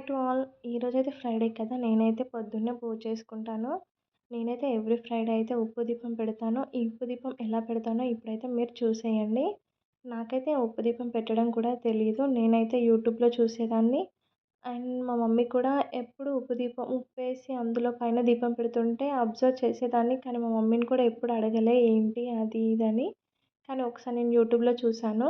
Hi to all. ఈరోజైతే Friday కదా! నేనైతే పొద్దున్నే పూజ చేసుకుంటాను. నేనైతే ఎవ్రీ ఫ్రైడే అయితే ఉప్పు దీపం పెడతాను. ఈ ఉప్పు దీపం ఎలా పెడతానో ఇప్పుడైతే మీరు చూసేయండి. నాకైతే ఉప్పు దీపం పెట్టడం కూడా తెలీదు. నేనైతే యూట్యూబ్‌లో చూసేదాన్ని. అండ్ మా మమ్మీ కూడా ఎప్పుడు ఉప్పేసి అందులో పైన దీపం పెడుతుంటే అబ్జర్వ్ చేసేదాన్ని. కానీ మా మమ్మీని కూడా ఎప్పుడు అడగలే ఏంటి అది ఇది అని. కానీ ఒకసారి నేను యూట్యూబ్‌లో చూసాను.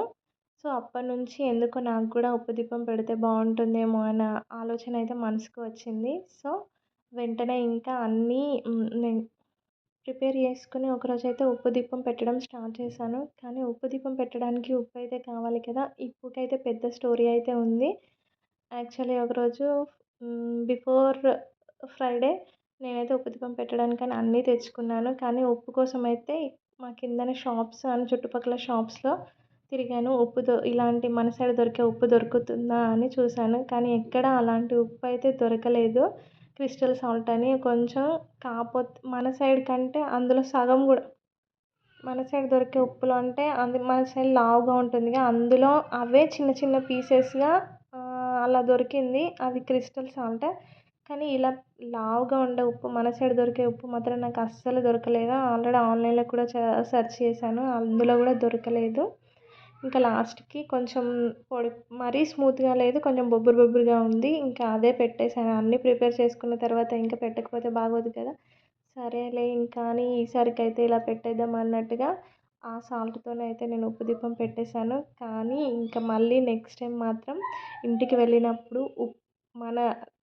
సో, అప్పటినుంచి ఎందుకో నాకు కూడా ఉప్పు దీపం పెడితే బావుంటుందేమో అన్న ఆలోచన అయితే మనసుకు వచ్చింది. సో, వెంటనే ఇంకా అన్నీ నేను ప్రిపేర్ చేసుకొని ఒకరోజైతే ఉప్పు దీపం పెట్టడం స్టార్ట్ చేశాను. కానీ ఉప్పు దీపం పెట్టడానికి ఉప్పైతే కావాలి కదా! ఈ ఉప్పుకైతే పెద్ద స్టోరీ అయితే ఉంది. యాక్చువల్లీ ఒకరోజు బిఫోర్ ఫ్రైడే నేనైతే ఉప్పు దీపం పెట్టడానికని అన్నీ తెచ్చుకున్నాను. కానీ ఉప్పు కోసమైతే మా కిందనే షాప్స్ అండ్ చుట్టుపక్కల షాప్స్‌లో తిరిగాను. ఇలాంటి మన సైడ్ దొరికే ఉప్పు దొరుకుతుందా అని చూశాను. కానీ ఎక్కడ అలాంటి ఉప్పు అయితే దొరకలేదు. క్రిస్టల్ సాల్ట్ అని కొంచెం మన సైడ్ కంటే అందులో సగం గూడా మన సైడ్ దొరికే ఉప్పులో అంటే మన సైడ్ లావుగా ఉంటుందిగా, అందులో అవే చిన్న చిన్న పీసెస్‌గా అలా దొరికింది. అది క్రిస్టల్ సాల్ట్. కానీ ఇలా లావుగా ఉండే ఉప్పు మన సైడ్ దొరికే ఉప్పు మాత్రం నాకు అస్సలు దొరకలేదు. ఆల్రెడీ ఆన్‌లైన్‌లో కూడా సెర్చ్ చేశాను. అందులో కూడా దొరకలేదు. ఇంకా లాస్ట్‌కి కొంచెం పొడి మరీ స్మూత్‌గా లేదు. కొంచెం బొబ్బరు బొబ్బరుగా ఉంది. ఇంకా అదే పెట్టేసాను. అన్నీ ప్రిపేర్ చేసుకున్న తర్వాత ఇంకా పెట్టకపోతే బాగోదు కదా! సరేలే ఇంకా అని ఈసారికైతే ఇలా పెట్టేద్దాం అన్నట్టుగా ఆ సాల్ట్‌తోనే అయితే నేను ఉప్పు దీపం పెట్టేశాను. కానీ ఇంకా మళ్ళీ నెక్స్ట్ టైం మాత్రం ఇంటికి వెళ్ళినప్పుడు మన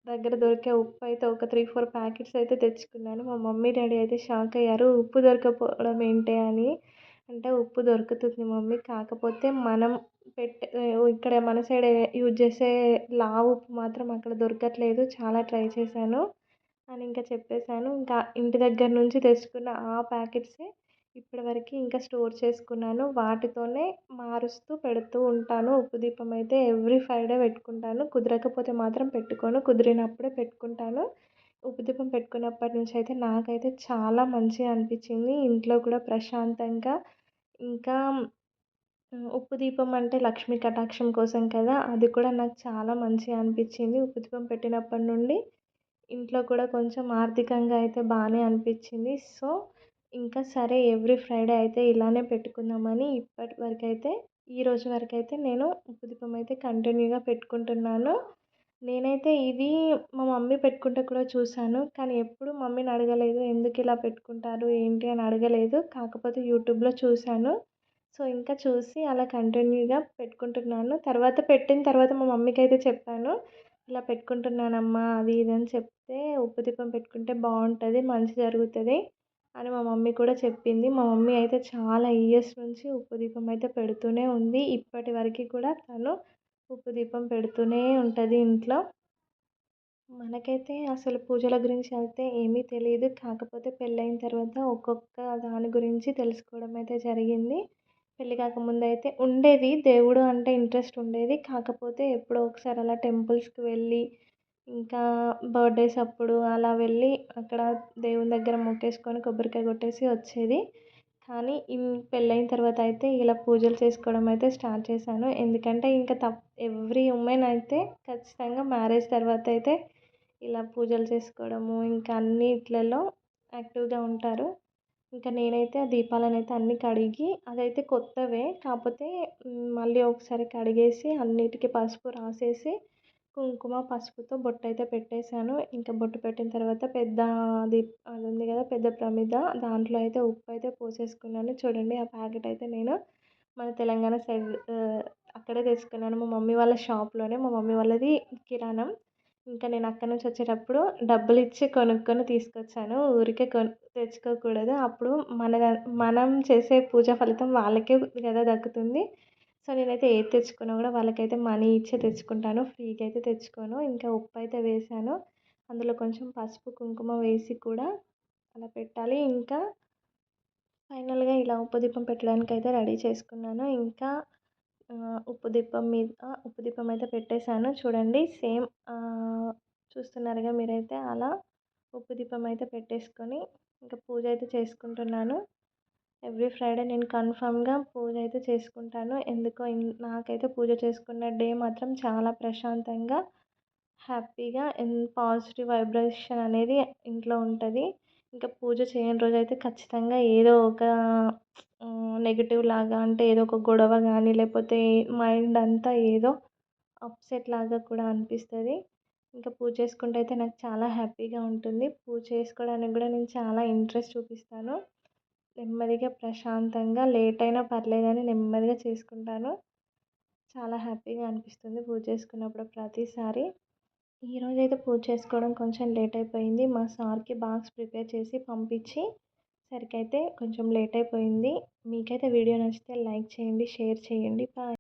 దగ్గర దొరికే ఉప్పు అయితే ఒక 3, 4 ప్యాకెట్స్ అయితే తెచ్చుకున్నాను. మా మమ్మీ, డ్యాడీ అయితే షాక్ అయ్యారు. ఉప్పు దొరకకపోవడం ఏంటే అని. అంటే ఉప్పు దొరుకుతుంది మమ్మీ. కాకపోతే మనం ఇక్కడ మన సైడ్ యూజ్ చేసే లావు ఉప్పు మాత్రం అక్కడ దొరకట్లేదు. చాలా ట్రై చేశాను అని ఇంకా చెప్పేసాను. ఇంకా ఇంటి దగ్గర నుంచి తెచ్చుకున్న ఆ ప్యాకెట్సే ఇప్పటివరకి ఇంకా స్టోర్ చేసుకున్నాను. వాటితోనే మారుస్తూ పెడుతూ ఉంటాను. ఉప్పు దీపం అయితే ఎవ్రీ ఫ్రైడే పెట్టుకుంటాను. కుదరకపోతే మాత్రం పెట్టుకోను. కుదిరినప్పుడే పెట్టుకుంటాను. ఉప్పు దీపం పెట్టుకున్నప్పటి నుంచి అయితే నాకైతే చాలా మంచిగా అనిపించింది. ఇంట్లో కూడా ప్రశాంతంగా ఇంకా ఉప్పు దీపం అంటే లక్ష్మీ కటాక్షం కోసం కదా! అది కూడా నాకు చాలా మంచిగా అనిపించింది. ఉప్పు దీపం పెట్టినప్పటి నుండి ఇంట్లో కూడా కొంచెం ఆర్థికంగా అయితే బాగానే అనిపించింది. సో, ఇంకా సరే ఎవ్రీ ఫ్రైడే అయితే ఇలానే పెట్టుకుందామని ఈ రోజు వరకైతే నేను ఉప్పు దీపం అయితే కంటిన్యూగా పెట్టుకుంటున్నాను. నేనైతే ఇది మా మమ్మీ పెట్టుకుంటే కూడా చూశాను. కానీ ఎప్పుడు మమ్మీని అడగలేదు. ఎందుకు ఇలా పెట్టుకుంటారు ఏంటి అని అడగలేదు. కాకపోతే యూట్యూబ్‌లో చూశాను. సో, ఇంకా చూసి అలా కంటిన్యూగా పెట్టుకుంటున్నాను. పెట్టిన తర్వాత మా మమ్మీకైతే చెప్పాను. ఇలా పెట్టుకుంటున్నానమ్మా అది ఇది అని చెప్తే, ఉప్పు దీపం పెట్టుకుంటే బావుంటది, మంచి జరుగుతది అని మా మమ్మీ కూడా చెప్పింది. మా మమ్మీ అయితే చాలా ఇయర్స్ నుంచి ఉప్పు దీపం అయితే పెడుతూనే ఉంది. ఇప్పటి వరకి కూడా తను ఉప్పు దీపం పెడుతూనే ఉంటది ఇంట్లో. మనకైతే అసలు పూజల గురించి అయితే ఏమీ తెలీదు. కాకపోతే పెళ్ళైన తర్వాత ఒక్కొక్క దాని గురించి తెలుసుకోవడం అయితే జరిగింది. పెళ్లి కాకముందయితే ఉండేది. దేవుడు అంటే ఇంట్రెస్ట్ ఉండేది. కాకపోతే ఎప్పుడో ఒకసారి అలా టెంపుల్స్‌కి వెళ్ళి, ఇంకా బర్త్‌డేస్ అప్పుడు అలా వెళ్ళి అక్కడ దేవుని దగ్గర మొక్కేసుకొని కొబ్బరికాయ కొట్టేసి వచ్చేది. కానీ పెళ్ళైన తర్వాత అయితే ఇలా పూజలు చేసుకోవడం అయితే స్టార్ట్ చేశాను. ఎందుకంటే ఇంకా ఎవ్రీ ఉమెన్ అయితే ఖచ్చితంగా మ్యారేజ్ తర్వాత అయితే ఇలా పూజలు చేసుకోవడము, ఇంకా అన్నిట్లలో యాక్టివ్‌గా ఉంటారు. ఇంకా నేనైతే ఆ దీపాలనైతే అన్నీ కడిగి అదైతే కొత్తవే. కాకపోతే మళ్ళీ ఒకసారి కడిగేసి అన్నిటికి పసుపు రాసేసి, కుంకుమ, పసుపుతో బొట్టయితే పెట్టేశాను. ఇంకా బొట్టు పెట్టిన తర్వాత అది ఉంది కదా! పెద్ద ప్రమిద దాంట్లో అయితే ఉప్పయితే పోసేసుకున్నాను. చూడండి ఆ ప్యాకెట్ అయితే నేను మన తెలంగాణ సైడ్ అక్కడే తెచ్చుకున్నాను. మా మమ్మీ వాళ్ళ షాప్‌లోనే. మా మమ్మీ వాళ్ళది కిరాణం. ఇంకా నేను అక్కడి నుంచి వచ్చేటప్పుడు డబ్బులిచ్చి కొనుక్కొని తీసుకొచ్చాను. ఊరికే తెచ్చుకోకూడదు. అప్పుడు మనం చేసే పూజ ఫలితం వాళ్ళకే కదా దక్కుతుంది. సో, నేనైతే ఏది తెచ్చుకున్నా కూడా వాళ్ళకైతే మనీ ఇచ్చే తెచ్చుకుంటాను. ఫ్రీగా అయితే తెచ్చుకోను. ఇంకా ఉప్పయితే వేశాను. అందులో కొంచెం పసుపు, కుంకుమ వేసి కూడా అలా పెట్టాలి. ఇంకా ఫైనల్‌గా ఇలా ఉప్పు దీపం పెట్టడానికైతే రెడీ చేసుకున్నాను. ఇంకా ఉప్పు దీపం అయితే పెట్టేశాను. చూడండి సేమ్ చూస్తున్నారుగా మీరైతే అలా ఉప్పు దీపం అయితే పెట్టేసుకొని ఇంకా పూజ అయితే చేసుకుంటున్నాను. ఎవ్రీ ఫ్రైడే నేను కన్ఫర్మ్‌గా పూజ అయితే చేసుకుంటాను. ఎందుకో నాకైతే పూజ చేసుకున్న డే మాత్రం చాలా ప్రశాంతంగా హ్యాపీగా పాజిటివ్ వైబ్రేషన్ అనేది ఇంట్లో ఉంటుంది. ఇంకా పూజ చేయని రోజైతే ఖచ్చితంగా ఏదో ఒక నెగెటివ్ లాగా అంటే ఏదో ఒక గొడవ కానీ లేకపోతే మైండ్ అంతా ఏదో అప్సెట్ లాగా కూడా అనిపిస్తుంది. ఇంకా పూజ చేసుకుంటే అయితే నాకు చాలా హ్యాపీగా ఉంటుంది. పూజ చేసుకోవడానికి కూడా నేను చాలా ఇంట్రెస్ట్ చూపిస్తాను. నెమ్మదిగా ప్రశాంతంగా లేట్ అయినా పర్లేదని నెమ్మదిగా చేసుకుంటాను. చాలా హ్యాపీగా అనిపిస్తుంది పూజ చేసుకున్నప్పుడు ప్రతిసారి. ఈరోజైతే పూజ చేసుకోవడం కొంచెం లేట్ అయిపోయింది. మా సార్‌కి బాక్స్ ప్రిపేర్ చేసి పంపించి సరికైతే కొంచెం లేట్ అయిపోయింది. మీకైతే వీడియో నచ్చితే లైక్ చేయండి, షేర్ చేయండి. బాయ్.